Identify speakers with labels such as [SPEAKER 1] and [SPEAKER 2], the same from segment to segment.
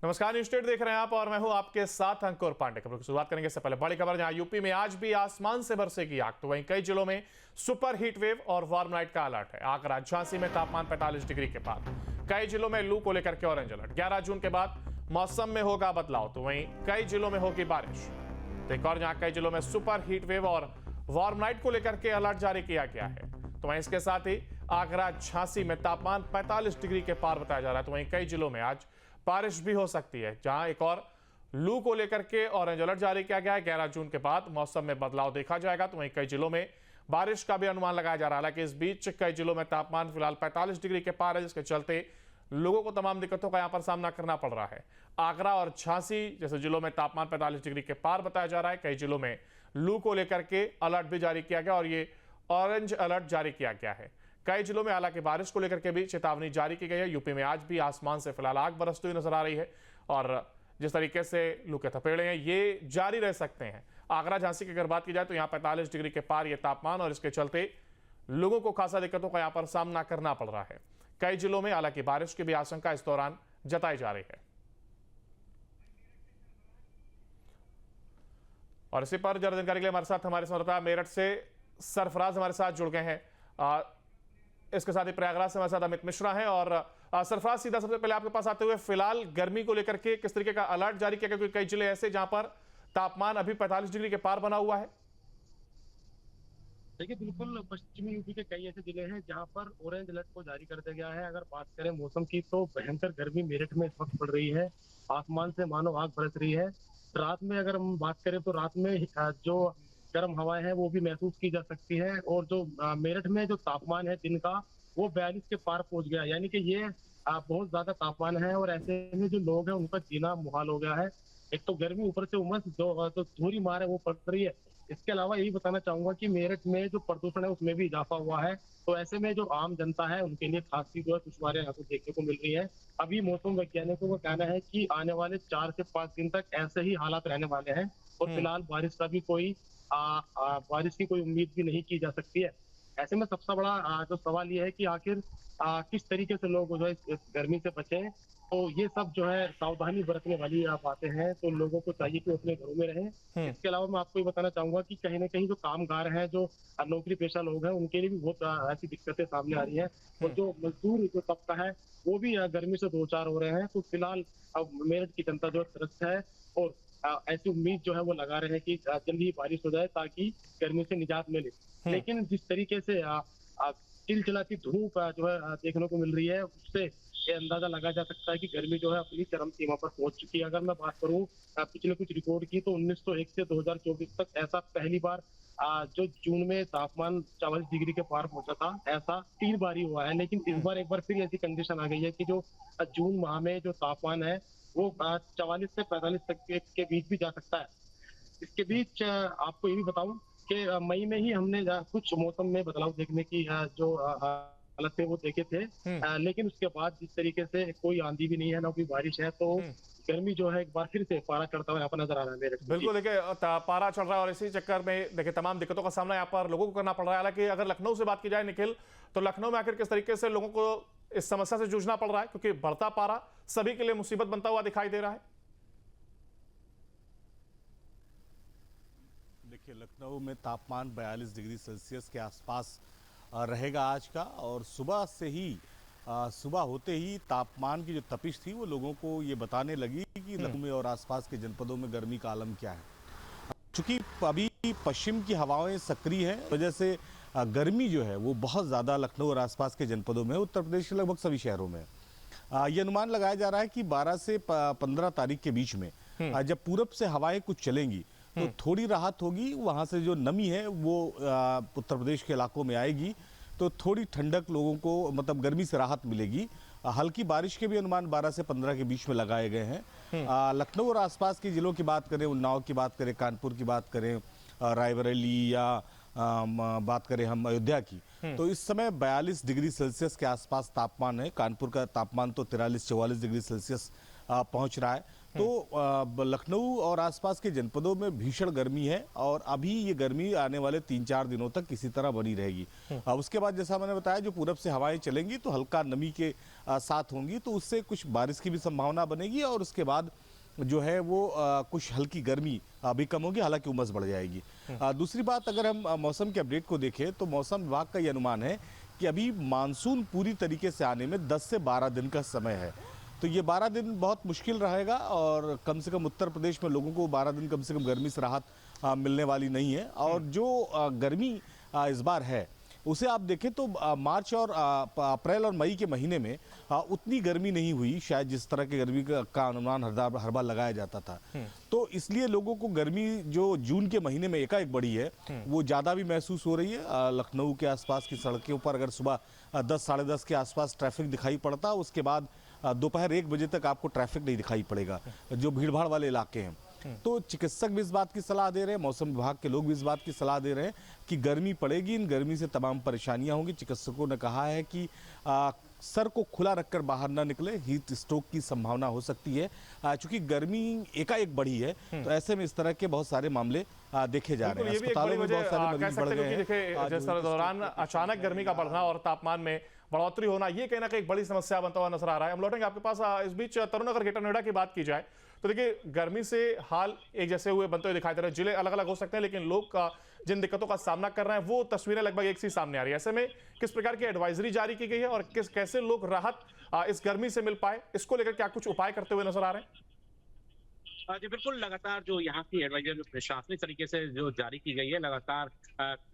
[SPEAKER 1] नमस्कार, news state देख रहे हैं आप और मैं हूं आपके साथ अंकुर पांडे। खबरों की शुरुआत करेंगे इससे पहले बड़ी खबर, जहां यूपी में आज भी आसमान से बरसेगी आग, तो वहीं कई जिलों में सुपर हीट वेव और वार्म नाइट का अलर्ट है। आगरा झांसी में तापमान 45 डिग्री के पार, कई जिलों में लू को लेकर के ऑरेंज अलर्ट। 11 जून के बाद मौसम में होगा बदलाव, तो वहीं कई जिलों में होगी बारिश। तो एक और जहां कई जिलों में सुपर हीट वेव और वार्म नाइट को लेकर के अलर्ट जारी किया गया है, तो वहीं इसके साथ ही आगरा झांसी में तापमान 45 डिग्री के पार बताया जा रहा है। तो वहीं कई जिलों में आज बारिश भी हो सकती है, जहां एक और लू को लेकर के ऑरेंज अलर्ट जारी किया गया है। 11 जून के बाद मौसम में बदलाव देखा जाएगा, तो वहीं कई जिलों में बारिश का भी अनुमान लगाया जा रहा है। हालांकि इस बीच कई जिलों में तापमान फिलहाल 45 डिग्री के पार है, जिसके चलते लोगों को तमाम दिक्कतों का यहां पर सामना करना पड़ रहा है। आगरा और झांसी जैसे जिलों में तापमान 45 डिग्री के पार बताया जा रहा है। कई जिलों में लू को लेकर के अलर्ट भी जारी किया गया और ये ऑरेंज अलर्ट जारी किया गया है। कई जिलों में हालांकि बारिश को लेकर के भी चेतावनी जारी की गई है। यूपी में आज भी आसमान से फिलहाल आग बरसती हुई नजर आ रही है और जिस तरीके से लू के थपेड़े हैं ये जारी रह सकते हैं। आगरा झांसी की अगर बात की जाए तो यहाँ 45 डिग्री के पार ये तापमान, और इसके चलते लोगों को खासा दिक्कतों का यहाँ पर सामना करना पड़ रहा है। कई जिलों में हालांकि बारिश की भी आशंका इस दौरान जताई जा रही है। और इसी पर ज्यादा जानकारी के लिए हमारे साथ हमारे संवाददाता मेरठ से सरफराज हमारे साथ जुड़ गए हैं। इसके साथ ही प्रयागराज से हमारे साथ अमित मिश्रा हैं। और सरफराज, सीधा सबसे पहले आपके पास आते हुए फिलहाल गर्मी को लेकर के किस तरीके का अलर्ट जारी किया गया, क्योंकि कई जिले ऐसे जहां पर तापमान अभी 45 डिग्री के पार बना हुआ है?
[SPEAKER 2] देखिए, बिल्कुल पश्चिमी यूपी के कई ऐसे जिले हैं जहां पर ऑरेंज अलर्ट को जारी कर दिया गया है। अगर बात करें मौसम की तो भयंकर गर्मी मेरठ में इस वक्त पड़ रही है। आसमान से मानो आग बरस रही है। रात में अगर हम बात करें तो रात में जो गर्म हवाएं हैं वो भी महसूस की जा सकती है। और जो मेरठ में जो तापमान है दिन का वो 42 के पार पहुंच गया, यानी कि ये बहुत ज्यादा तापमान है। और ऐसे में जो लोग हैं उनका जीना मुहाल हो गया है। एक तो गर्मी, ऊपर से उमस, जो धूरी मार है वो पड़ रही है। इसके अलावा यही बताना चाहूंगा कि मेरठ में जो प्रदूषण है उसमें भी इजाफा हुआ है। तो ऐसे में जो आम जनता है उनके लिए खासी जो है दुश्वारियां यहाँ को देखने को मिल रही है। अभी मौसम वैज्ञानिकों का कहना है कि आने वाले 4 से 5 दिन तक ऐसे ही हालात रहने वाले हैं और फिलहाल बारिश का भी कोई बारिश की कोई उम्मीद भी नहीं की जा सकती है। ऐसे में सबसे बड़ा जो सवाल ये है कि आखिर किस तरीके से लोग जो है इस गर्मी से बचें। तो ये सब जो है सावधानी बरतने वाली बातें हैं, तो लोगों को चाहिए कि वो अपने घरों में रहें। इसके अलावा मैं आपको ये बताना चाहूंगा कि कहीं ना कहीं जो कामगार हैं, जो नौकरी पेशा लोग हैं, उनके लिए भी बहुत ऐसी दिक्कतें सामने आ रही हैं। और जो मजदूर जो तबका है वो भी गर्मी से दो चार हो रहे हैं। तो फिलहाल अब मेरठ की जनता जो त्रस्त है और ऐसी उम्मीद जो है वो लगा रहे हैं कि जल्द ही बारिश हो जाए ताकि गर्मी से निजात मिले। लेकिन जिस तरीके से चिलचिलाती धूप जो है देखने को मिल रही है, उससे ये अंदाजा लगा जा सकता है कि गर्मी जो है अपनी चरम सीमा पर पहुंच चुकी है। अगर मैं बात करूं पिछले कुछ रिकॉर्ड की, तो 1901 से 2024 तक ऐसा पहली बार जो जून में तापमान 44 डिग्री के पार पहुंचा था, ऐसा 3 बार ही हुआ है। लेकिन इस बार एक बार फिर ऐसी कंडीशन आ गई है कि जो जून माह में जो तापमान है वो 44 से 45 तक के बीच भी जा सकता है। इसके बीच आपको ये भी बताऊं कि मई में ही हमने कुछ मौसम में बदलाव देखने की जो हालत थे वो देखे थे। लेकिन उसके बाद जिस तरीके से कोई आंधी भी नहीं है, ना कोई बारिश है, तो गर्मी जो है एक बार फिर से पारा चढ़ता हुआ यहाँ पर नजर आ रहा है मेरे को।
[SPEAKER 1] बिल्कुल, देखिए पारा चढ़ रहा है और इसी चक्कर में देखिए तमाम दिक्कतों का सामना यहाँ पर लोगों को करना पड़ रहा है। हालांकि अगर लखनऊ से बात की जाए निखिल, तो लखनऊ में आखिर किस तरीके से लोगों को इस समस्या से जूझना पड़ रहा है, क्योंकि बढ़ता पारा सभी के लिए मुसीबत बनता हुआ दिखाई दे रहा है?
[SPEAKER 3] देखिए, लखनऊ में तापमान 42 डिग्री सेल्सियस के आसपास रहेगा आज का। और सुबह से ही सुबह होते ही तापमान की जो तपिश थी वो लोगों को ये बताने लगी कि लखनऊ में और आसपास के जनपदों में गर्मी का आलम क्या है। चूंकि अभी पश्चिम की हवाएं सक्रिय हैं, वजह से गर्मी जो है वो बहुत ज़्यादा लखनऊ और आसपास के जनपदों में, उत्तर प्रदेश के लगभग सभी शहरों में ये अनुमान लगाया जा रहा है कि 12 से 15 तारीख के बीच में जब पूरब से हवाएं कुछ चलेंगी तो थोड़ी राहत होगी। वहाँ से जो नमी है वो उत्तर प्रदेश के इलाकों में आएगी, तो थोड़ी ठंडक लोगों को, मतलब गर्मी से राहत मिलेगी। हल्की बारिश के भी अनुमान 12 से 15 के बीच में लगाए गए हैं। लखनऊ और आसपास के जिलों की बात करें, उन्नाव की बात करें, कानपुर की बात करें, रायबरेली या बात करें हम अयोध्या की, तो इस समय 42 डिग्री सेल्सियस के आसपास तापमान है। कानपुर का तापमान तो 43-44 डिग्री सेल्सियस पहुंच रहा है। तो लखनऊ और आसपास के जनपदों में भीषण गर्मी है और अभी ये गर्मी आने वाले 3-4 दिनों तक किसी तरह बनी रहेगी। उसके बाद जैसा मैंने बताया, जो पूरब से हवाएं चलेंगी तो हल्का नमी के साथ होंगी, तो उससे कुछ बारिश की भी संभावना बनेगी और उसके बाद जो है वो कुछ हल्की गर्मी भी कम होगी, हालांकि उमस बढ़ जाएगी। दूसरी बात, अगर हम मौसम के अपडेट को देखें तो मौसम विभाग का ये अनुमान है कि अभी मानसून पूरी तरीके से आने में 10 से 12 दिन का समय है। तो ये 12 दिन बहुत मुश्किल रहेगा और कम से कम उत्तर प्रदेश में लोगों को 12 दिन कम से कम गर्मी से राहत मिलने वाली नहीं है। और जो गर्मी इस बार है उसे आप देखें तो मार्च और अप्रैल और मई के महीने में उतनी गर्मी नहीं हुई, शायद जिस तरह की गर्मी का अनुमान हर बार लगाया जाता था। तो इसलिए लोगों को गर्मी जो जून के महीने में एकाएक बढ़ी है वो ज़्यादा भी महसूस हो रही है। लखनऊ के आसपास की सड़कों पर अगर सुबह 10 साढ़े 10 के आसपास ट्रैफिक दिखाई पड़ता, उसके बाद दोपहर 1 बजे तक आपको ट्रैफिक नहीं दिखाई पड़ेगा, जो भीड़भाड़ वाले इलाके हैं। तो चिकित्सक भी इस बात की सलाह दे रहे हैं, मौसम विभाग के लोग भी इस बात की सलाह दे रहे हैं कि गर्मी पड़ेगी, इन गर्मी से तमाम परेशानियां होंगी। चिकित्सकों ने कहा है कि सर को खुला रखकर बाहर ना निकले, हीट स्ट्रोक की संभावना हो सकती है। चूंकि गर्मी एकाएक बढ़ी है तो ऐसे में इस तरह के बहुत सारे मामले देखे जा रहे हैं। अस्पतालों में बहुत सारे मरीज बढ़ गए हैं।
[SPEAKER 1] जिस दौरान अचानक गर्मी का बढ़ना और तापमान में बढ़ोतरी होना, ये कहीं ना कहीं एक बड़ी समस्या बनता हुआ नजर आ रहा है। हम लौटेंगे आपके पास। इस बीच तरुण, अगर ग्रेटर नोएडा की बात की जाए तो देखिए, गर्मी से हाल एक जैसे हुए बनते हुए दिखाई दे रहे हैं। जिले अलग अलग हो सकते हैं लेकिन लोग जिन दिक्कतों का सामना कर रहे हैं वो तस्वीरें लगभग एक सी सामने आ रही है। ऐसे में किस प्रकार की एडवाइजरी जारी की गई है और कैसे लोग राहत इस गर्मी से मिल पाए, इसको लेकर क्या कुछ उपाय करते हुए नजर आ रहे हैं?
[SPEAKER 4] जी बिल्कुल, लगातार जो यहाँ की एडवाइजर प्रशासनिक तरीके से जो जारी की गई है, लगातार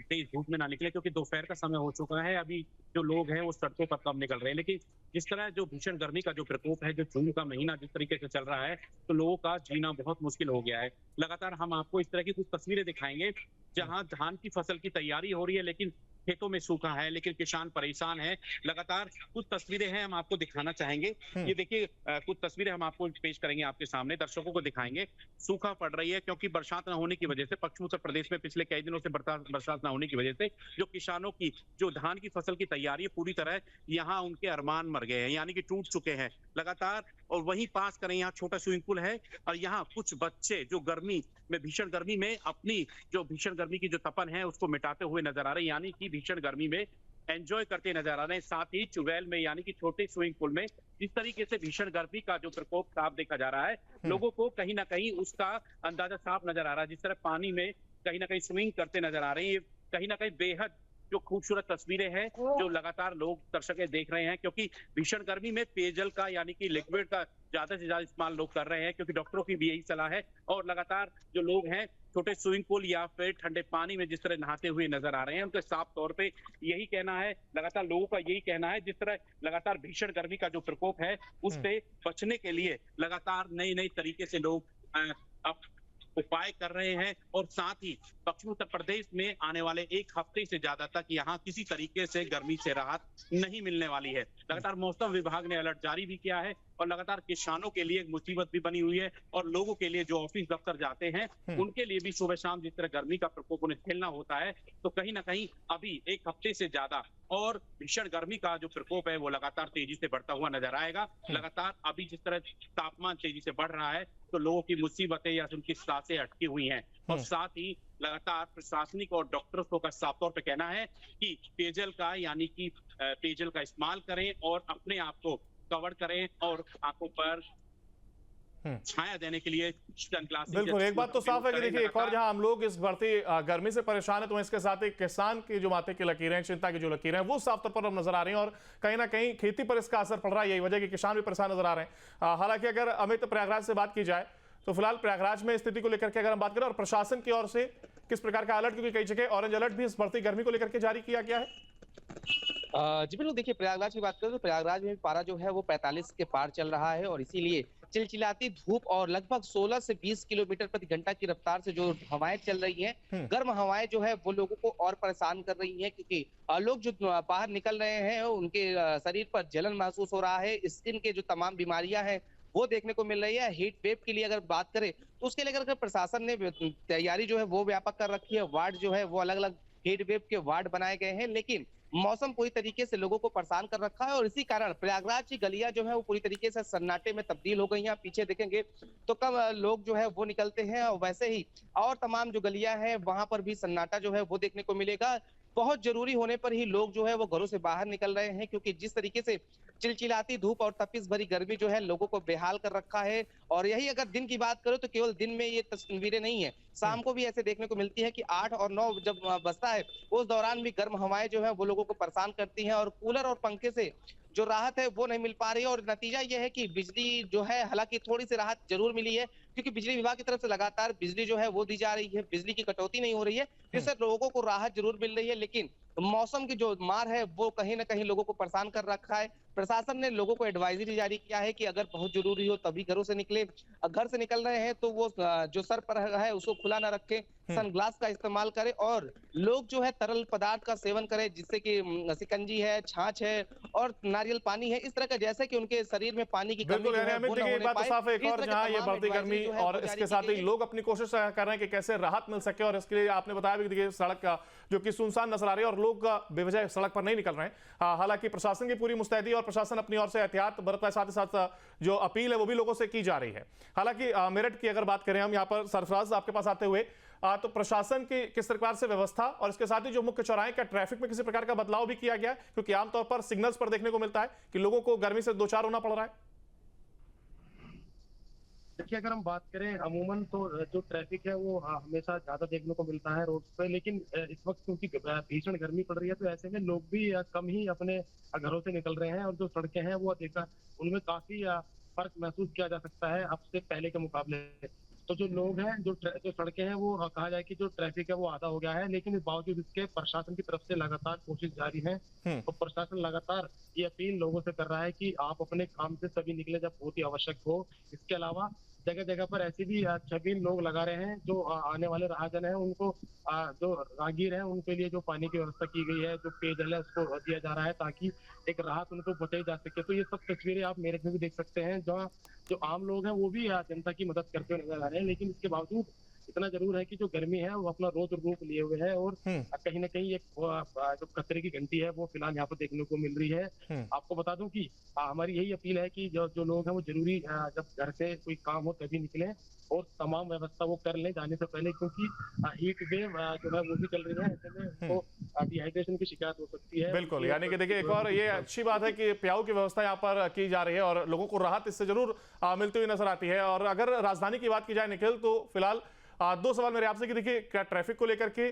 [SPEAKER 4] तेज धूप में ना निकले, क्योंकि दोपहर का समय हो चुका है। अभी जो लोग हैं वो सड़कों पर कम निकल रहे हैं, लेकिन जिस तरह जो भीषण गर्मी का जो प्रकोप है, जो जून का महीना जिस तरीके से चल रहा है, तो लोगों का जीना बहुत मुश्किल हो गया है। लगातार हम आपको इस तरह की कुछ तस्वीरें दिखाएंगे जहां धान की फसल की तैयारी हो रही है लेकिन खेतों में सूखा है, लेकिन किसान परेशान है। लगातार कुछ तस्वीरें हैं, हम आपको दिखाना चाहेंगे। ये देखिए, कुछ तस्वीरें हम आपको पेश करेंगे आपके सामने, दर्शकों को दिखाएंगे। सूखा पड़ रही है क्योंकि बरसात न होने की वजह से, पश्चिमी उत्तर प्रदेश में पिछले कई दिनों से बरसात न होने की वजह से जो किसानों की जो धान की फसल की तैयारी है, पूरी तरह यहाँ उनके अरमान मर गए हैं, यानी कि टूट चुके हैं लगातार। और वहीं पास करें, यहाँ छोटा स्विमिंग पूल है और यहाँ कुछ बच्चे जो गर्मी में, भीषण गर्मी में अपनी जो भीषण गर्मी की जो तपन है उसको मिटाते हुए नजर आ रहे हैं, यानी कि भीषण गर्मी में एंजॉय करते नजर आ रहे हैं। साथ ही ट्यूबवेल में, यानी कि छोटे स्विमिंग पूल में जिस तरीके से भीषण गर्मी का जो प्रकोप साफ देखा जा रहा है, लोगों को कहीं ना कहीं उसका अंदाजा साफ नजर आ रहा है। जिस तरह पानी में कहीं ना कहीं स्विमिंग करते नजर आ रहे हैं, ये कहीं ना कहीं बेहद जो खूबसूरत तस्वीरें हैं जो लगातार लोग दर्शक देख रहे हैं, क्योंकि भीषण गर्मी में पेयजल का, यानी कि लिक्विड का ज्यादा से ज्यादा इस्तेमाल लोग कर रहे हैं, क्योंकि डॉक्टरों की भी यही सलाह है। और लगातार जो लोग हैं छोटे स्विमिंग पूल या फिर ठंडे पानी में जिस तरह नहाते हुए नजर आ रहे हैं, उनके साफ तौर पे यही कहना है, लगातार लोगों का यही कहना है, जिस तरह लगातार भीषण गर्मी का जो प्रकोप है उससे बचने के लिए लगातार नई नई तरीके से लोग अब उपाय कर रहे हैं। और साथ ही पश्चिमी उत्तर प्रदेश में आने वाले 1 हफ्ते से ज्यादा तक यहाँ किसी तरीके से गर्मी से राहत नहीं मिलने वाली है। लगातार मौसम विभाग ने अलर्ट जारी भी किया है और लगातार किसानों के लिए एक मुसीबत भी बनी हुई है और लोगों के लिए जो ऑफिस दफ्तर जाते हैं उनके लिए भी सुबह शाम जिस तरह गर्मी का प्रकोप उन्हें झेलना होता है, तो कहीं ना कहीं अभी 1 हफ्ते से ज्यादा और भीषण गर्मी का जो प्रकोप है वो लगातार तेजी से बढ़ता हुआ नजर आएगा। लगातार अभी जिस तरह तापमान तेजी से बढ़ रहा है तो लोगों की मुसीबतें या उनकी सांसें अटकी हुई हैं। और साथ ही लगातार प्रशासनिक और डॉक्टर्स का साफ तौर पे कहना है कि पेयजल का, यानी कि पेयजल का इस्तेमाल करें और अपने आप को कवर करें और आंखों पर छाया देने के लिए सनग्लासेस।
[SPEAKER 1] बिल्कुल, एक बात तो साफ है कि देखिए, एक और जहां हम लोग इस बढ़ती गर्मी से परेशान है तो इसके साथ ही किसान की जो माथे की लकीरें, चिंता की जो लकीरें हैं वो साफ तौर पर नजर आ रही हैं और कहीं ना कहीं खेती पर इसका असर पड़ रहा है। यही वजह कि किसान भी परेशान नजर आ रहे हैं। हालांकि अगर अमित, प्रयागराज से बात की जाए तो फिलहाल प्रयागराज में स्थिति को लेकर के अगर हम बात करें और प्रशासन की ओर से किस प्रकार का अलर्ट, क्योंकि कई जगह ऑरेंज अलर्ट भी इस बढ़ती गर्मी को लेकर के जारी किया गया है।
[SPEAKER 5] जी बिल्कुल, देखिए प्रयागराज की बात करें तो प्रयागराज में पारा जो है वो 45 के पार चल रहा है और इसीलिए चिलचिलाती धूप और लगभग 16 से 20 किलोमीटर प्रति घंटा की रफ्तार से जो हवाएं चल रही हैं, गर्म हवाएं जो है वो लोगों को और परेशान कर रही हैं, क्योंकि लोग जो बाहर निकल रहे हैं उनके शरीर पर जलन महसूस हो रहा है। स्किन के जो तमाम बीमारियां हैं वो देखने को मिल रही है। हीट वेव के लिए अगर बात करें तो उसके लिए अगर प्रशासन ने तैयारी जो है वो व्यापक कर रखी है। वार्ड जो है वो अलग अलग हीट वेव के वार्ड बनाए गए हैं, लेकिन मौसम पूरी तरीके से लोगों को परेशान कर रखा है और इसी कारण प्रयागराज की गलियां जो है वो पूरी तरीके से सन्नाटे में तब्दील हो गई हैं। आप पीछे देखेंगे तो कम लोग जो है वो निकलते हैं और वैसे ही और तमाम जो गलियां हैं वहां पर भी सन्नाटा जो है वो देखने को मिलेगा। बहुत जरूरी होने पर ही लोग जो है वो घरों से बाहर निकल रहे हैं, क्योंकि जिस तरीके से चिलचिलाती धूप और तपिश भरी गर्मी जो है लोगों को बेहाल कर रखा है। और यही अगर दिन की बात करो तो केवल दिन में ये तस्वीरें नहीं है, शाम को भी ऐसे देखने को मिलती है कि 8 और 9 जब बजता है उस दौरान भी गर्म हवाएं जो है वो लोगों को परेशान करती हैं और कूलर और पंखे से जो राहत है वो नहीं मिल पा रही है। और नतीजा ये है कि बिजली जो है, हालांकि थोड़ी सी राहत जरूर मिली है क्योंकि बिजली विभाग की तरफ से लगातार बिजली जो है वो दी जा रही है, बिजली की कटौती नहीं हो रही है, जिससे लोगों को राहत जरूर मिल रही है। लेकिन मौसम की जो मार है वो कहीं ना कहीं लोगों को परेशान कर रखा है। प्रशासन ने लोगों को एडवाइजरी जारी किया है कि अगर बहुत जरूरी हो तभी घरों से निकले, घर से निकल रहे हैं तो वो जो सर पर है उसको खुला ना रखें, सनग्लास का इस्तेमाल करें और लोग जो है तरल पदार्थ का सेवन करें, जिससे कि शिकंजी है, छाछ है और नारियल पानी है, इस तरह का, जैसे कि उनके शरीर में पानी की कमी
[SPEAKER 1] बिल्कुल,
[SPEAKER 5] जो
[SPEAKER 1] यानी
[SPEAKER 5] है
[SPEAKER 1] अमित
[SPEAKER 5] वो ना
[SPEAKER 1] देखिए, एक
[SPEAKER 5] होने
[SPEAKER 1] बात तो
[SPEAKER 5] पाए।
[SPEAKER 1] साफ है, एक
[SPEAKER 5] इस
[SPEAKER 1] और
[SPEAKER 5] तरह के
[SPEAKER 1] जहां ये
[SPEAKER 5] तमाम
[SPEAKER 1] बढ़ती
[SPEAKER 5] एडवाइजरी
[SPEAKER 1] गर्मी
[SPEAKER 5] जो है
[SPEAKER 1] और
[SPEAKER 5] वो जारी
[SPEAKER 1] इसके
[SPEAKER 5] की
[SPEAKER 1] साथ
[SPEAKER 5] गई
[SPEAKER 1] ही
[SPEAKER 5] है।
[SPEAKER 1] लोग अपनी कोशिश कर रहे हैं कि कैसे राहत मिल सके, और इसके लिए आपने बताया भी कि देखिए सड़क का जो कि सुनसान नजर आ रही है और लोग बेवजह सड़क पर नहीं निकल रहे हैं। हालांकि प्रशासन की पूरी मुस्तैदी और प्रशासन अपनी ओर से एहतियात बरतता है, साथ ही साथ जो अपील है वो भी लोगों से की जा रही है। हालांकि मेरठ की अगर बात करें हम, यहाँ पर सरफराज आपके पास आते हुए, तो प्रशासन की किस प्रकार से व्यवस्था और इसके साथ ही जो मुख्य चौराहे का ट्रैफिक में किसी प्रकार का बदलाव भी किया गया है, क्योंकि आमतौर पर सिग्नल्स पर देखने को मिलता है कि लोगों को गर्मी से दो चार होना पड़ रहा है।
[SPEAKER 2] देखिए, अगर हम बात करें अमूमन तो जो ट्रैफिक है वो हमेशा ज्यादा देखने को मिलता है रोड पे, लेकिन इस वक्त क्योंकि भीषण गर्मी पड़ रही है तो ऐसे में लोग भी कम ही अपने घरों से निकल रहे हैं और जो सड़कें हैं वो देखा उनमें काफी फर्क महसूस किया जा सकता है अब से पहले के मुकाबले। तो जो लोग हैं, जो सड़कें हैं वो कहा जाए कि जो ट्रैफिक है वो आधा हो गया है, लेकिन इस बावजूद इसके प्रशासन की तरफ से लगातार कोशिश जारी है और प्रशासन लगातार ये अपील लोगों से कर रहा है कि आप अपने काम से तभी निकले जब बहुत ही आवश्यक हो। इसके अलावा जगह जगह पर ऐसे भी छबील लोग लगा रहे हैं जो आने वाले राहजन हैं उनको, जो राहगीर हैं उनके लिए जो पानी की व्यवस्था की गई है, जो पेयजल है उसको दिया जा रहा है ताकि एक राहत उनको बताई जा सके। तो ये सब तस्वीरें आप मेरठ में भी देख सकते हैं जहाँ जो आम लोग हैं वो भी जनता की मदद करते हुए नजर आ रहे हैं, लेकिन इसके बावजूद इतना जरूर है कि जो गर्मी है वो अपना रौद्र रूप लिए हुए है और कहीं ना कहीं एक जो खतरे की घंटी है वो फिलहाल यहाँ पर देखने को मिल रही है। आपको बता दूं कि हमारी यही अपील है कि जो लोग हैं वो जरूरी जब घर से कोई काम हो तभी निकलें और तमाम व्यवस्था वो कर लें जाने से पहले, क्योंकि हीट वेव जो है वो भी चल रही है, ऐसे में उनको डिहाइड्रेशन की शिकायत हो सकती है।
[SPEAKER 1] बिल्कुल, यानी कि देखिए एक और ये अच्छी बात है कि प्याऊ की व्यवस्था यहाँ पर की जा रही है और लोगों को राहत इससे जरूर मिलती हुई नजर आती है। और अगर राजधानी की बात की जाए निखिल, तो फिलहाल दो सवाल मेरे आपसे कि देखिए क्या ट्रैफिक को लेकर के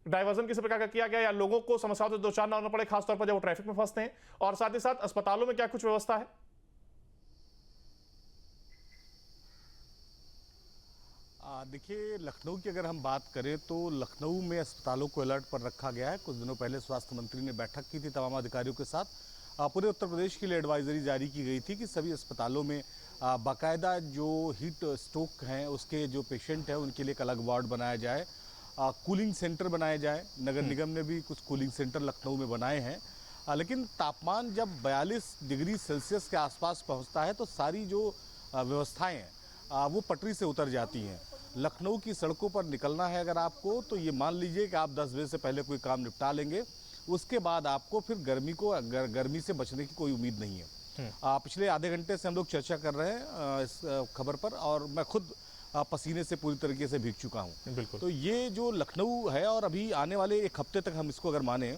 [SPEAKER 1] डाइवर्जन किसी प्रकार का किया गया या लोगों को समस्याओं से दो चार ना होना पड़े, खासतौर पर जब वो ट्रैफिक में फंसते हैं, और साथ ही साथ अस्पतालों में क्या कुछ व्यवस्था है?
[SPEAKER 3] देखिए, लखनऊ की अगर हम बात करें तो लखनऊ में अस्पतालों को अलर्ट पर रखा गया है। कुछ दिनों पहले स्वास्थ्य मंत्री ने बैठक की थी तमाम अधिकारियों के साथ। पूरे उत्तर प्रदेश के लिए एडवाइजरी जारी की गई थी कि सभी अस्पतालों में बाकायदा जो हीट स्ट्रोक हैं उसके जो पेशेंट हैं उनके लिए एक अलग वार्ड बनाया जाए, कूलिंग सेंटर बनाए जाए। नगर निगम ने भी कुछ कूलिंग सेंटर लखनऊ में बनाए हैं। लेकिन तापमान जब 42 डिग्री सेल्सियस के आसपास पहुंचता है तो सारी जो व्यवस्थाएं हैं वो पटरी से उतर जाती हैं। लखनऊ की सड़कों पर निकलना है अगर आपको, तो ये मान लीजिए कि आप 10 बजे से पहले कोई काम निपटा लेंगे, उसके बाद आपको फिर गर्मी से बचने की कोई उम्मीद नहीं है। पिछले आधे घंटे से हम लोग चर्चा कर रहे हैं इस खबर पर और मैं खुद पसीने से पूरी तरीके से भीग चुका हूँ।
[SPEAKER 1] बिल्कुल।
[SPEAKER 3] तो ये जो लखनऊ है और अभी आने वाले एक हफ्ते तक हम इसको अगर माने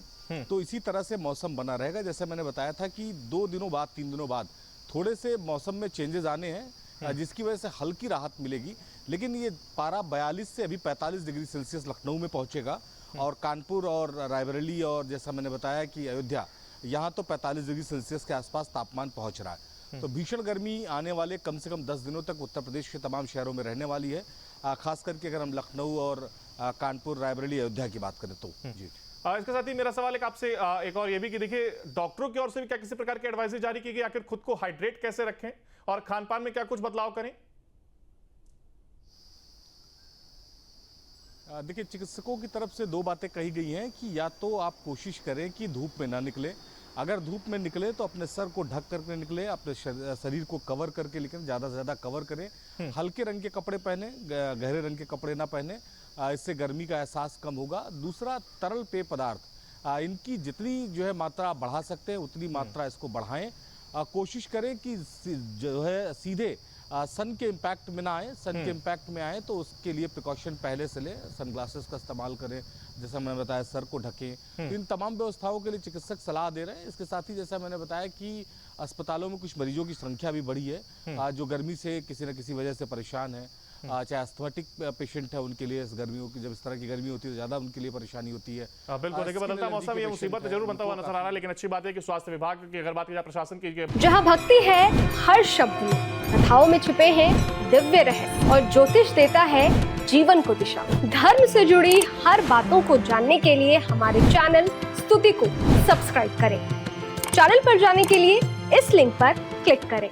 [SPEAKER 3] तो इसी तरह से मौसम बना रहेगा। जैसे मैंने बताया था कि 2 दिनों बाद 3 दिनों बाद थोड़े से मौसम में चेंजेस आने हैं जिसकी वजह से हल्की राहत मिलेगी, लेकिन ये पारा 42 से अभी 45 डिग्री सेल्सियस लखनऊ में पहुंचेगा और कानपुर और रायबरेली और जैसा मैंने बताया कि अयोध्या, यहाँ तो 45 डिग्री सेल्सियस के आसपास तापमान पहुंच रहा है। तो भीषण गर्मी आने वाले कम से कम 10 दिनों तक उत्तर प्रदेश के तमाम शहरों में रहने वाली है, खास करके अगर हम लखनऊ और कानपुर, रायबरेली, अयोध्या की बात करें तो। जी,
[SPEAKER 1] इसके साथ ही मेरा सवाल एक आपसे एक और ये भी कि देखिए डॉक्टरों की ओर से भी क्या किसी प्रकार की एडवाइजरी जारी की गई, आखिर खुद को हाइड्रेट कैसे रखें और खान पान में क्या कुछ बदलाव करें?
[SPEAKER 3] देखिए, चिकित्सकों की तरफ से 2 बातें कही गई हैं कि या तो आप कोशिश करें कि धूप में ना निकले, अगर धूप में निकले तो अपने सर को ढक करके निकले, अपने शरीर को कवर करके निकले, ज़्यादा से ज़्यादा कवर करें, हल्के रंग के कपड़े पहने, गहरे रंग के कपड़े ना पहने, इससे गर्मी का एहसास कम होगा। दूसरा, तरल पेय पदार्थ इनकी जितनी जो है मात्रा बढ़ा सकते हैं उतनी मात्रा इसको बढ़ाएं। कोशिश करें कि जो है सीधे सन के इम्पैक्ट में ना आए, सन के इम्पैक्ट में आए तो उसके लिए प्रिकॉशन पहले से लें, सनग्लासेस का इस्तेमाल करें, जैसा मैंने बताया सर को ढकें। तो इन तमाम व्यवस्थाओं के लिए चिकित्सक सलाह दे रहे हैं। इसके साथ ही जैसा मैंने बताया कि अस्पतालों में कुछ मरीजों की संख्या भी बढ़ी है जो गर्मी से किसी न किसी वजह से परेशान है, चाहे एस्थमेटिक पेशेंट है, उनके लिए इस गर्मियों की, जब इस तरह की गर्मी होती है तो ज़्यादा उनके लिए परेशानी होती है।
[SPEAKER 1] बिल्कुल, देखिए बदलता मौसम ये मुसीबत जरूर बनता हुआ नजर आ रहा है, लेकिन अच्छी बात है कि स्वास्थ्य विभाग की अगर बात की जाए, प्रशासन की,
[SPEAKER 6] जहां भक्ति है हर शब्द में, कथाओं में छिपे हैं दिव्य रहस्य और ज्योतिष देता है जीवन को दिशा। धर्म से जुड़ी हर बातों को जानने के लिए हमारे चैनल स्तुति को सब्सक्राइब करें। चैनल पर जाने के लिए इस लिंक पर क्लिक करें।